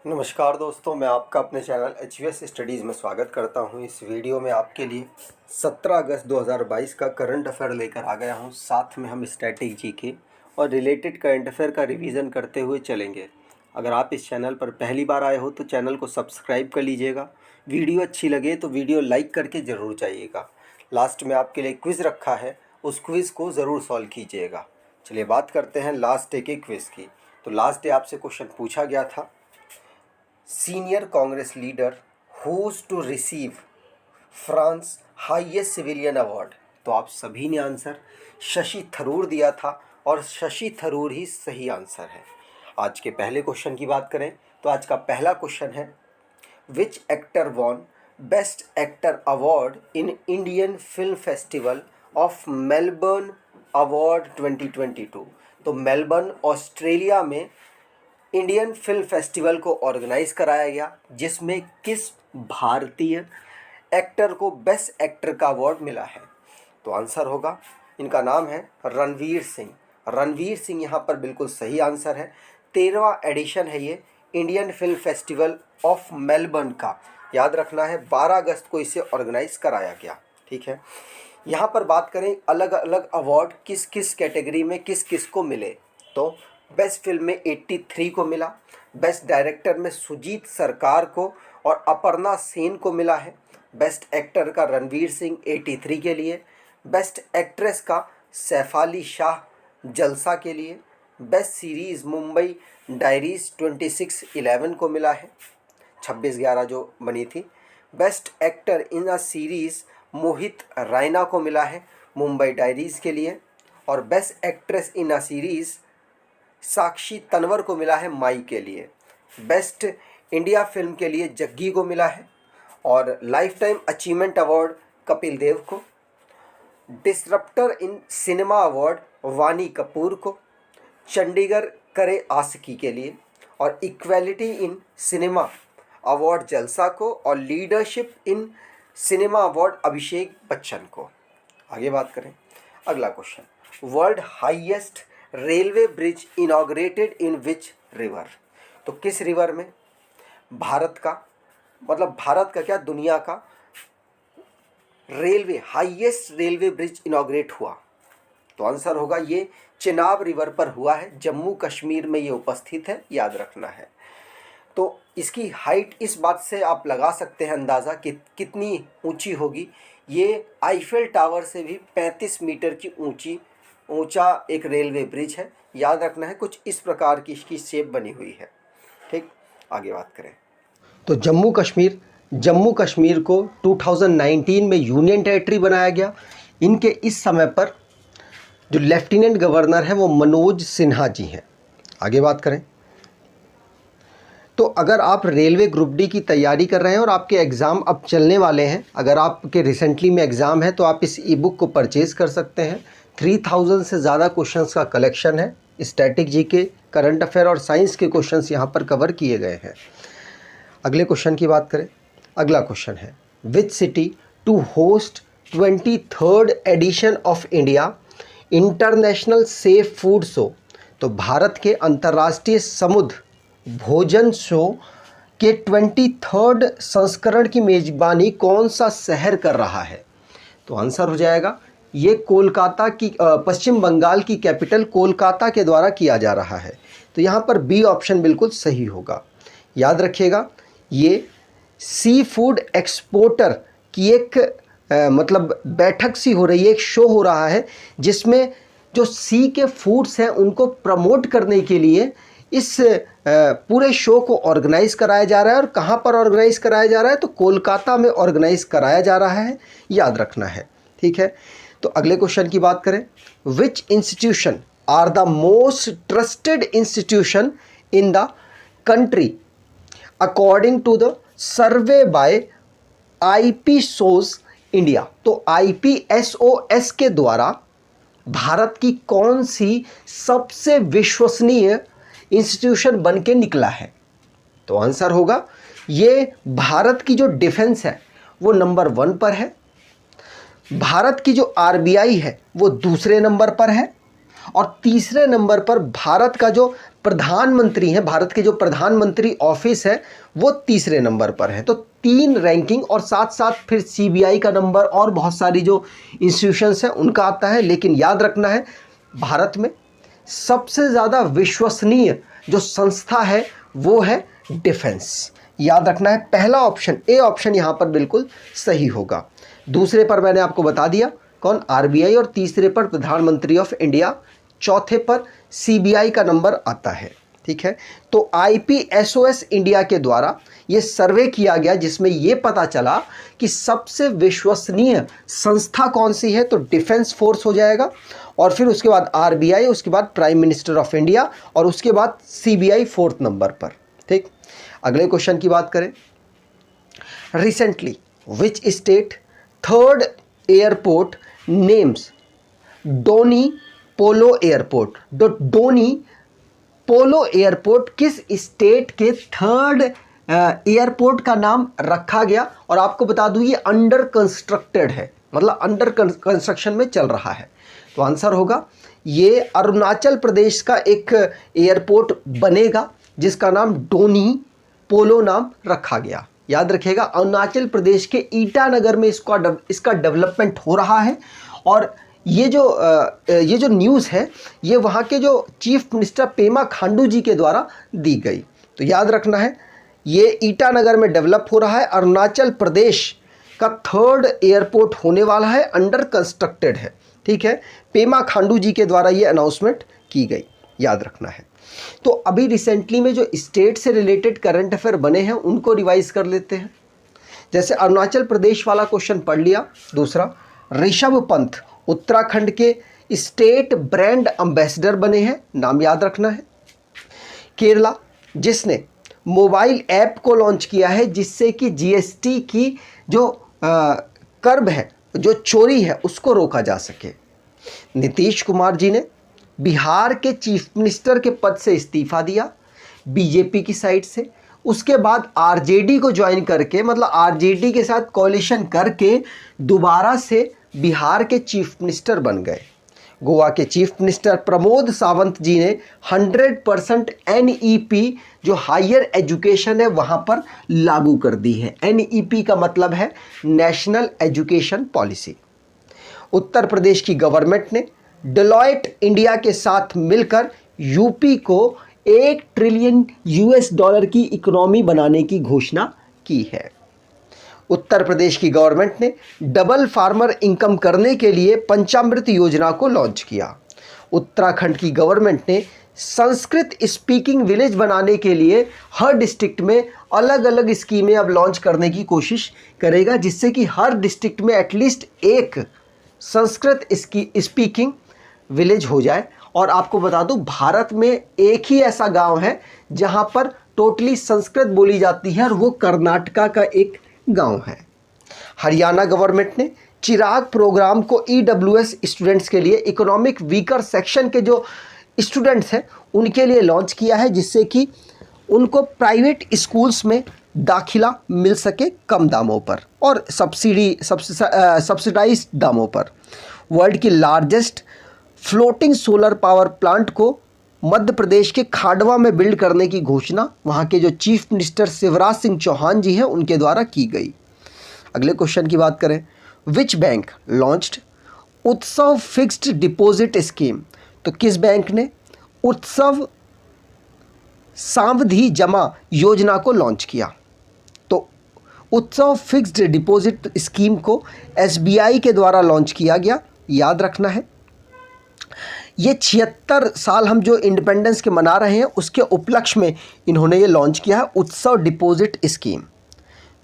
नमस्कार दोस्तों, मैं आपका अपने चैनल HVS स्टडीज़ में स्वागत करता हूं। इस वीडियो में आपके लिए 17 अगस्त 2022 का करंट अफेयर लेकर आ गया हूं। साथ में हम स्टैटिक जीके और रिलेटेड करंट अफेयर का रिवीजन करते हुए चलेंगे। अगर आप इस चैनल पर पहली बार आए हो तो चैनल को सब्सक्राइब कर लीजिएगा। वीडियो अच्छी लगे तो वीडियो लाइक करके ज़रूर जाइएगा। लास्ट में आपके लिए क्विज़ रखा है, उस क्विज़ को ज़रूर सॉल्व कीजिएगा। चलिए बात करते हैं लास्ट डे के क्विज़ की। तो लास्ट डे आपसे क्वेश्चन पूछा गया था, senior Congress leader who's to receive France highest civilian award. तो आप सभी ने आंसर शशि थरूर दिया था और शशि थरूर ही सही आंसर है। आज के पहले क्वेश्चन की बात करें तो आज का पहला क्वेश्चन है, which actor won best actor award in Indian film festival of Melbourne award 2022। तो मेलबर्न ऑस्ट्रेलिया में इंडियन फिल्म फेस्टिवल को ऑर्गेनाइज कराया गया, जिसमें किस भारतीय एक्टर को बेस्ट एक्टर का अवार्ड मिला है। तो आंसर होगा, इनका नाम है रणवीर सिंह। रणवीर सिंह यहाँ पर बिल्कुल सही आंसर है। 13वां एडिशन है ये Indian film festival of Melbourne का। याद रखना है 12 अगस्त को इसे ऑर्गेनाइज कराया गया। ठीक है, यहाँ पर बात करें अलग अलग अवार्ड किस किस कैटेगरी में किस किस को मिले। तो बेस्ट फिल्म में 83 को मिला, बेस्ट डायरेक्टर में सुजीत सरकार को और अपर्णा सेन को मिला है, बेस्ट एक्टर का रणवीर सिंह 83 के लिए, बेस्ट एक्ट्रेस का सैफाली शाह जलसा के लिए, बेस्ट सीरीज़ मुंबई डायरीज 26/11 को मिला है, 26/11 जो बनी थी, best actor in a series Mohit Raina को मिला है मुंबई डायरीज़ के लिए, और best actress in a series Sakshi Tanwar को मिला है माई के लिए। बेस्ट इंडिया फिल्म के लिए जग्गी को मिला है, और lifetime achievement award Kapil Dev को, डिसरप्टर इन सिनेमा अवार्ड वानी कपूर को, चंडीगढ़ करे आशिकी के लिए, और इक्वालिटी इन सिनेमा अवार्ड जलसा को, और leadership in cinema award Abhishek Bachchan को। आगे बात करें अगला question, world highest railway bridge inaugurated in which river. तो किस रिवर में भारत का क्या दुनिया का हाईएस्ट रेलवे ब्रिज इनॉग्रेट हुआ। तो आंसर होगा ये चिनाब रिवर पर हुआ है, जम्मू कश्मीर में ये उपस्थित है, याद रखना है। तो इसकी हाइट इस बात से आप लगा सकते हैं अंदाज़ा कि कितनी ऊंची होगी। ये आईफेल टावर से भी 35 मीटर की ऊंचा एक रेलवे ब्रिज है, याद रखना है। कुछ इस प्रकार की इसकी शेप बनी हुई है। ठीक, आगे बात करें तो जम्मू कश्मीर को 2019 में यूनियन टेरिटरी बनाया गया। इनके इस समय पर जो लेफ्टिनेंट गवर्नर है वो मनोज सिन्हा जी हैं। आगे बात करें तो अगर आप रेलवे ग्रुप डी की तैयारी कर रहे हैं और आपके एग्ज़ाम अब चलने वाले हैं, अगर आपके रिसेंटली में एग्ज़ाम है तो आप इस ई बुक को परचेज़ कर सकते हैं। 3000 से ज़्यादा क्वेश्चंस का कलेक्शन है। स्टैटिक जीके, करंट अफेयर और साइंस के क्वेश्चंस यहाँ पर कवर किए गए हैं। अगले क्वेश्चन की बात करें, अगला क्वेश्चन है, which city to host 23rd edition of India international safe food show. तो भारत के अंतर्राष्ट्रीय समुद्र भोजन शो के 23rd संस्करण की मेज़बानी कौन सा शहर कर रहा है। तो आंसर हो जाएगा ये कोलकाता की, पश्चिम बंगाल की कैपिटल कोलकाता के द्वारा किया जा रहा है। तो यहाँ पर बी ऑप्शन बिल्कुल सही होगा। याद रखिएगा, ये सी फूड एक्सपोर्टर की एक बैठक सी हो रही है, एक शो हो रहा है, जिसमें जो सी के फूड्स हैं उनको प्रमोट करने के लिए इस पूरे शो को ऑर्गेनाइज कराया जा रहा है। और कहाँ पर ऑर्गेनाइज कराया जा रहा है, तो कोलकाता में ऑर्गेनाइज कराया जा रहा है, याद रखना है। ठीक है, तो अगले क्वेश्चन की बात करें, which institution are the most trusted institution in the country according to the survey by IPSOS India. तो IPSOS के द्वारा भारत की कौन सी सबसे विश्वसनीय इंस्टीट्यूशन बन के निकला है। तो आंसर होगा ये भारत की जो डिफेंस है वो नंबर 1 पर है, भारत की जो RBI है वो दूसरे नंबर पर है, और तीसरे नंबर पर भारत का जो प्रधानमंत्री हैं, भारत के जो प्रधानमंत्री ऑफिस है वो तीसरे नंबर पर है। तो 3 रैंकिंग और साथ साथ फिर सीबीआई का नंबर और बहुत सारी जो इंस्टीट्यूशंस हैं उनका आता है। लेकिन याद रखना है, भारत में सबसे ज़्यादा विश्वसनीय जो संस्था है वो है डिफेंस। याद रखना है, पहला ऑप्शन ए ऑप्शन यहाँ पर बिल्कुल सही होगा। दूसरे पर मैंने आपको बता दिया कौन, आरबीआई, और तीसरे पर प्रधानमंत्री ऑफ इंडिया, चौथे पर सीबीआई का नंबर आता है। ठीक है, तो आईपीएसओएस इंडिया के द्वारा ये सर्वे किया गया जिसमें ये पता चला कि सबसे विश्वसनीय संस्था कौन सी है, तो डिफेंस फोर्स हो जाएगा, और फिर उसके बाद आरबीआई, उसके बाद प्राइम मिनिस्टर ऑफ इंडिया, और उसके बाद सीबीआई 4th नंबर पर। ठीक, अगले क्वेश्चन की बात करें। Recently which state 3rd airport names Donyi Polo airport. Donyi Polo airport किस स्टेट के 3rd एयरपोर्ट का नाम रखा गया? और आपको बता दूं ये अंडर कंस्ट्रक्टेड है, मतलब अंडर कंस्ट्रक्शन में चल रहा है। तो आंसर होगा ये अरुणाचल प्रदेश का एक एयरपोर्ट बनेगा जिसका नाम डोनी पोलो नाम रखा गया। याद रखिएगा, अरुणाचल प्रदेश के ईटानगर में इसका डेवलपमेंट हो रहा है। और ये जो न्यूज़ है ये वहाँ के जो चीफ मिनिस्टर पेमा खांडू जी के द्वारा दी गई। तो याद रखना है, ये ईटानगर में डेवलप हो रहा है, अरुणाचल प्रदेश का 3rd एयरपोर्ट होने वाला है, अंडर कंस्ट्रक्टेड है। ठीक है, पेमा खांडू जी के द्वारा ये अनाउंसमेंट की गई, याद रखना है। तो अभी रिसेंटली में जो स्टेट से रिलेटेड करंट अफेयर बने हैं उनको रिवाइज कर लेते हैं। जैसे अरुणाचल प्रदेश वाला क्वेश्चन पढ़ लिया। दूसरा, ऋषभ पंत उत्तराखंड के स्टेट ब्रांड एम्बेसडर बने हैं, नाम याद रखना है। केरला जिसने मोबाइल ऐप को लॉन्च किया है जिससे कि जीएसटी की जो कर्ब है, जो चोरी है, उसको रोका जा सके। नीतीश कुमार जी ने बिहार के चीफ मिनिस्टर के पद से इस्तीफा दिया बीजेपी की साइड से। उसके बाद आरजेडी को ज्वाइन करके, मतलब आरजेडी के साथ कोalition करके दोबारा से बिहार के चीफ मिनिस्टर बन गए। गोवा के चीफ मिनिस्टर प्रमोद सावंत जी ने 100% एनईपी जो हायर एजुकेशन है वहाँ पर लागू कर दी है। एनईपी का मतलब है national education policy. Uttar Pradesh की गवर्नमेंट ने डेलॉयट इंडिया के साथ मिलकर यूपी को $1 ट्रिलियन की इकोनॉमी बनाने की घोषणा की है। उत्तर प्रदेश की गवर्नमेंट ने डबल फार्मर इनकम करने के लिए पंचामृत योजना को लॉन्च किया। उत्तराखंड की गवर्नमेंट ने संस्कृत स्पीकिंग विलेज बनाने के लिए हर डिस्ट्रिक्ट में अलग अलग स्कीमें अब लॉन्च करने की कोशिश करेगा, जिससे कि हर डिस्ट्रिक्ट में एटलीस्ट एक संस्कृत स्पीकिंग विलेज हो जाए। और आपको बता दूं, भारत में एक ही ऐसा गांव है जहां पर टोटली संस्कृत बोली जाती है, और वो कर्नाटका का एक गांव है। हरियाणा गवर्नमेंट ने चिराग प्रोग्राम को ईडब्ल्यूएस स्टूडेंट्स के लिए, इकोनॉमिक वीकर सेक्शन के जो स्टूडेंट्स हैं उनके लिए लॉन्च किया है, जिससे कि उनको प्राइवेट स्कूल्स में दाखिला मिल सके कम दामों पर और सब्सिडाइज्ड दामों पर। वर्ल्ड की largest floating solar power plant को मध्य प्रदेश के खांडवा में बिल्ड करने की घोषणा वहाँ के जो चीफ मिनिस्टर शिवराज सिंह चौहान जी हैं उनके द्वारा की गई। अगले क्वेश्चन की बात करें, विच बैंक लॉन्च्ड उत्सव फिक्स्ड डिपॉजिट स्कीम। तो किस बैंक ने उत्सव सावधि जमा योजना को लॉन्च किया? तो उत्सव फिक्स्ड डिपॉजिट स्कीम को एसबीआई के द्वारा लॉन्च किया गया। याद रखना है, ये 76 साल हम जो इंडिपेंडेंस के मना रहे हैं उसके उपलक्ष्य में इन्होंने ये लॉन्च किया है उत्सव डिपॉजिट स्कीम,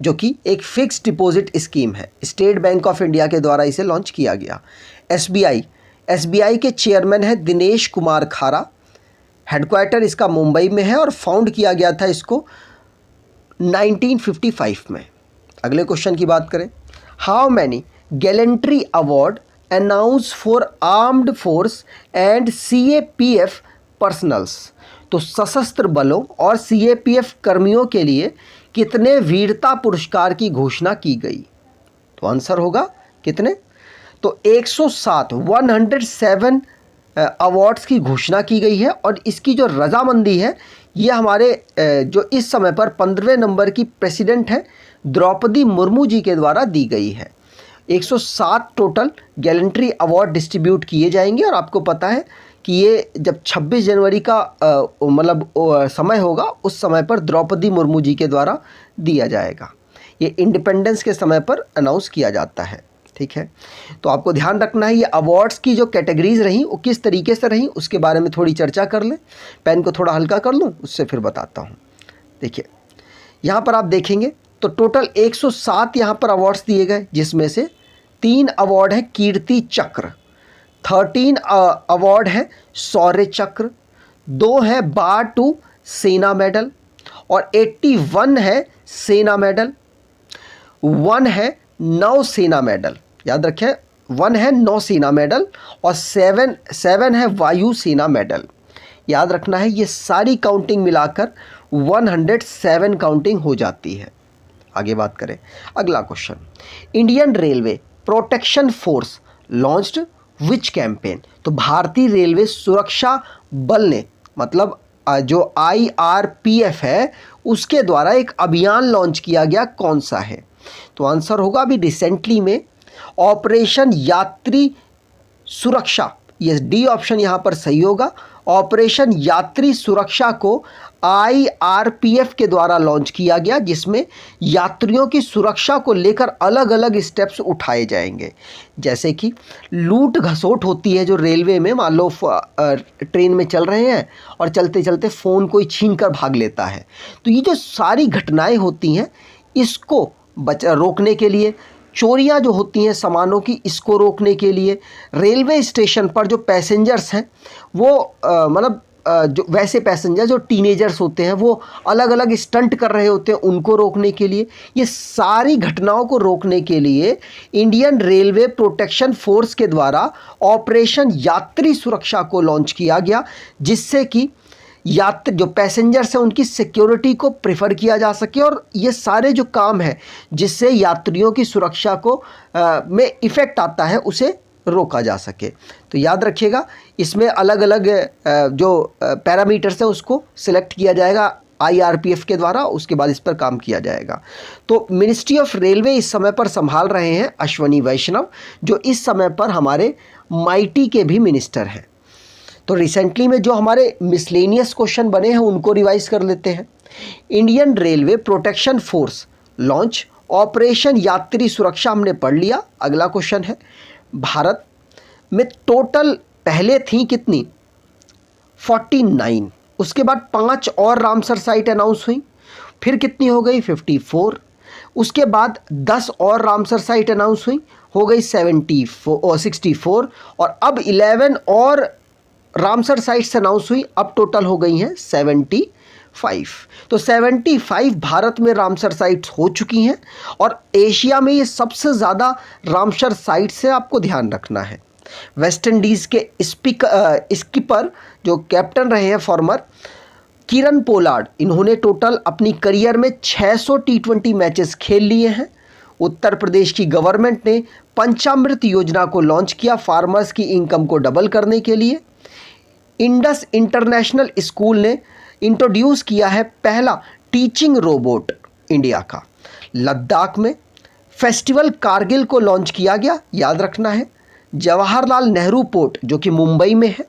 जो कि एक फिक्स्ड डिपॉजिट स्कीम है। स्टेट बैंक ऑफ इंडिया के द्वारा इसे लॉन्च किया गया। एसबीआई के चेयरमैन हैं दिनेश कुमार खारा। हेडक्वार्टर इसका मुंबई में है और फाउंड किया गया था इसको 1955 में। अगले क्वेश्चन की बात करें, how many gallantry award announce for armed force and CAPF personnels. तो सशस्त्र बलों और सीएपीएफ कर्मियों के लिए कितने वीरता पुरस्कार की घोषणा की गई? तो आंसर होगा कितने? तो 107 अवार्ड्स की घोषणा की गई है और इसकी जो रजामंदी है ये हमारे जो इस समय पर 15वें नंबर की प्रेसिडेंट है द्रौपदी मुर्मू जी के द्वारा दी गई है। 107 टोटल गैलेंट्री अवार्ड डिस्ट्रीब्यूट किए जाएंगे और आपको पता है कि ये जब 26 जनवरी का मतलब समय होगा उस समय पर द्रौपदी मुर्मू जी के द्वारा दिया जाएगा। ये इंडिपेंडेंस के समय पर अनाउंस किया जाता है। ठीक है, तो आपको ध्यान रखना है ये अवार्ड्स की जो कैटेगरीज रहीं वो किस तरीके से रहीं उसके बारे में थोड़ी चर्चा कर लें। पेन को थोड़ा हल्का कर लूँ, उससे फिर बताता हूँ। देखिए यहाँ पर आप देखेंगे तो टोटल 107 यहाँ पर अवार्ड्स दिए गए, जिसमें से 3 अवार्ड है कीर्ति चक्र, 13 अवार्ड है शौर्य चक्र, 2 है बार टू सेना मेडल और 81 है सेना मेडल, 1 है नौसेना मेडल। याद रखें 1 है नौसेना मेडल और 7 है वायु सेना मेडल। याद रखना है ये सारी काउंटिंग मिलाकर 107 काउंटिंग हो जाती है। आगे बात करें, अगला question, Indian Railway Protection Force launched which campaign. तो भारतीय रेलवे सुरक्षा बल ने मतलब जो IRPF है उसके द्वारा एक अभियान लॉन्च किया गया, कौन सा है? तो आंसर होगा अभी रिसेंटली में ऑपरेशन यात्री सुरक्षा, ये डी ऑप्शन यहाँ पर सही होगा। ऑपरेशन यात्री सुरक्षा को IRPF के द्वारा लॉन्च किया गया, जिसमें यात्रियों की सुरक्षा को लेकर अलग अलग स्टेप्स उठाए जाएंगे, जैसे कि लूट घसोट होती है जो रेलवे में, मान लो ट्रेन में चल रहे हैं और चलते चलते फ़ोन कोई छीन कर भाग लेता है, तो ये जो सारी घटनाएं होती हैं इसको रोकने के लिए, चोरियां जो होती हैं सामानों की इसको रोकने के लिए, रेलवे स्टेशन पर जो पैसेंजर्स हैं वो मतलब जो वैसे पैसेंजर जो टीनेजर्स होते हैं वो अलग अलग स्टंट कर रहे होते हैं उनको रोकने के लिए, ये सारी घटनाओं को रोकने के लिए इंडियन रेलवे प्रोटेक्शन फोर्स के द्वारा ऑपरेशन यात्री सुरक्षा को लॉन्च किया गया, जिससे कि यात्री जो पैसेंजर्स हैं उनकी सिक्योरिटी को प्रेफर किया जा सके और ये सारे जो काम है जिससे यात्रियों की सुरक्षा को में इफ़ेक्ट आता है उसे रोका जा सके। तो याद रखिएगा इसमें अलग अलग जो पैरामीटर्स हैं उसको सिलेक्ट किया जाएगा IRPF के द्वारा, उसके बाद इस पर काम किया जाएगा। तो मिनिस्ट्री ऑफ रेलवे इस समय पर संभाल रहे हैं अश्वनी वैष्णव, जो इस समय पर हमारे MIT के भी मिनिस्टर हैं। तो रिसेंटली में जो हमारे मिसलेनियस क्वेश्चन बने हैं उनको रिवाइज कर लेते हैं। Indian Railway Protection force launch operation यात्री सुरक्षा हमने पढ़ लिया। अगला क्वेश्चन है, भारत में टोटल पहले थी कितनी? 49, उसके बाद 5 और रामसर साइट अनाउंस हुई, फिर कितनी हो गई? 54, उसके बाद 10 और रामसर साइट अनाउंस हुई, हो गई 64 और अब 11 और रामसर साइट्स अनाउंस हुई, अब टोटल हो गई हैं 75। तो 75 भारत में रामसर साइट्स हो चुकी हैं और एशिया में ये सबसे ज़्यादा रामसर साइट्स है, आपको ध्यान रखना है। वेस्ट इंडीज़ के स्कीपर जो कैप्टन रहे हैं फॉर्मर किरण पोलार्ड, इन्होंने टोटल अपनी करियर में 600 T20 मैचेस खेल लिए हैं। उत्तर प्रदेश की गवर्नमेंट ने पंचामृत योजना को लॉन्च किया फार्मर्स की इनकम को डबल करने के लिए। इंडस इंटरनेशनल स्कूल ने इंट्रोड्यूस किया है पहला टीचिंग रोबोट इंडिया का। लद्दाख में फेस्टिवल कारगिल को लॉन्च किया गया, याद रखना है। जवाहरलाल नेहरू पोर्ट जो कि मुंबई में है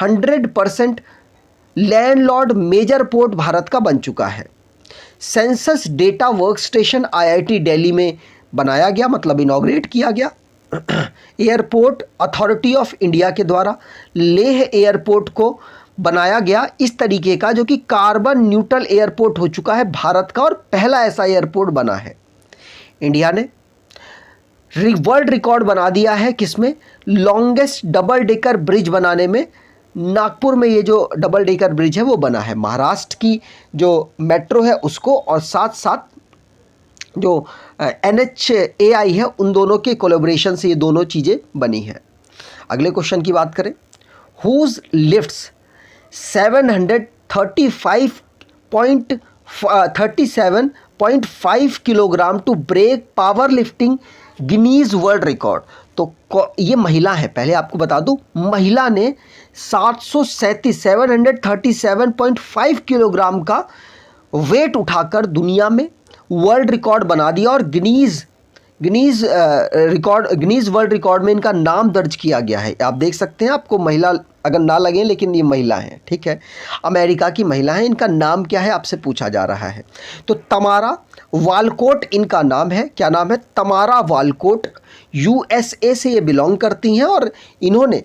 100% लैंडलॉर्ड मेजर पोर्ट भारत का बन चुका है। Census data work station IIT Delhi में बनाया गया, मतलब इनॉग्रेट किया गया। एयरपोर्ट अथॉरिटी ऑफ इंडिया के द्वारा लेह एयरपोर्ट को बनाया गया इस तरीके का जो कि कार्बन न्यूट्रल एयरपोर्ट हो चुका है भारत का और पहला ऐसा एयरपोर्ट बना है। इंडिया ने वर्ल्ड रिकॉर्ड बना दिया है किसमें? लॉन्गेस्ट डबल डेकर ब्रिज बनाने में। नागपुर में ये जो डबल डेकर ब्रिज है वो बना है। महाराष्ट्र की जो मेट्रो है उसको और साथ साथ जो NHAI है उन दोनों के कोलैबोरेशन से ये दोनों चीज़ें बनी हैं। अगले क्वेश्चन की बात करें, who lifts 737.5 kilogram to break power lifting Guinness world record. तो ये महिला है, पहले आपको बता दूं, महिला ने 737.5 किलोग्राम का वेट उठाकर दुनिया में वर्ल्ड रिकॉर्ड बना दिया और गिनीज़ वर्ल्ड रिकॉर्ड में इनका नाम दर्ज किया गया है। आप देख सकते हैं, आपको महिला अगर ना लगे लेकिन ये महिला हैं, ठीक है, अमेरिका की महिला हैं। इनका नाम क्या है आपसे पूछा जा रहा है। तो तमारा वालकोट इनका नाम है। क्या नाम है? तमारा वालकोट। यूएसए से ये बिलोंग करती हैं और इन्होंने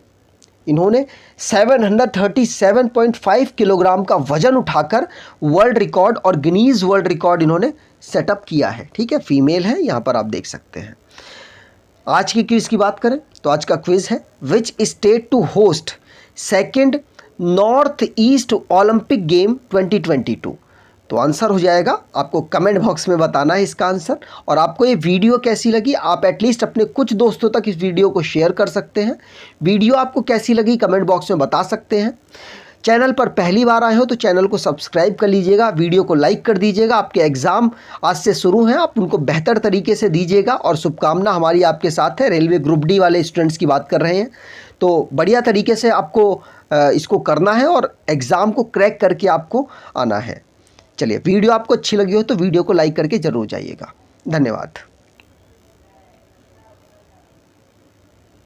737.5 किलोग्राम का वजन उठाकर वर्ल्ड रिकॉर्ड और गिनीज़ वर्ल्ड रिकॉर्ड इन्होंने सेटअप किया है, ठीक है। फीमेल है, यहाँ पर आप देख सकते हैं। आज की क्विज़ की बात करें तो आज का क्विज़ है, which state to host second north east Olympic game 2022। तो आंसर हो जाएगा, आपको कमेंट बॉक्स में बताना है इसका आंसर। और आपको ये वीडियो कैसी लगी, आप एटलीस्ट अपने कुछ दोस्तों तक इस वीडियो को शेयर कर सकते हैं। वीडियो आपको कैसी लगी कमेंट बॉक्स में बता सकते हैं। चैनल पर पहली बार आए हो तो चैनल को सब्सक्राइब कर लीजिएगा, वीडियो को लाइक कर दीजिएगा। आपके एग्ज़ाम आज से शुरू हैं, आप उनको बेहतर तरीके से दीजिएगा और शुभकामना हमारी आपके साथ है। रेलवे ग्रुप डी वाले स्टूडेंट्स की बात कर रहे हैं, तो बढ़िया तरीके से आपको इसको करना है और एग्ज़ाम को क्रैक करके आपको आना है। चलिए, वीडियो आपको अच्छी लगी हो तो वीडियो को लाइक करके ज़रूर जाइएगा। धन्यवाद।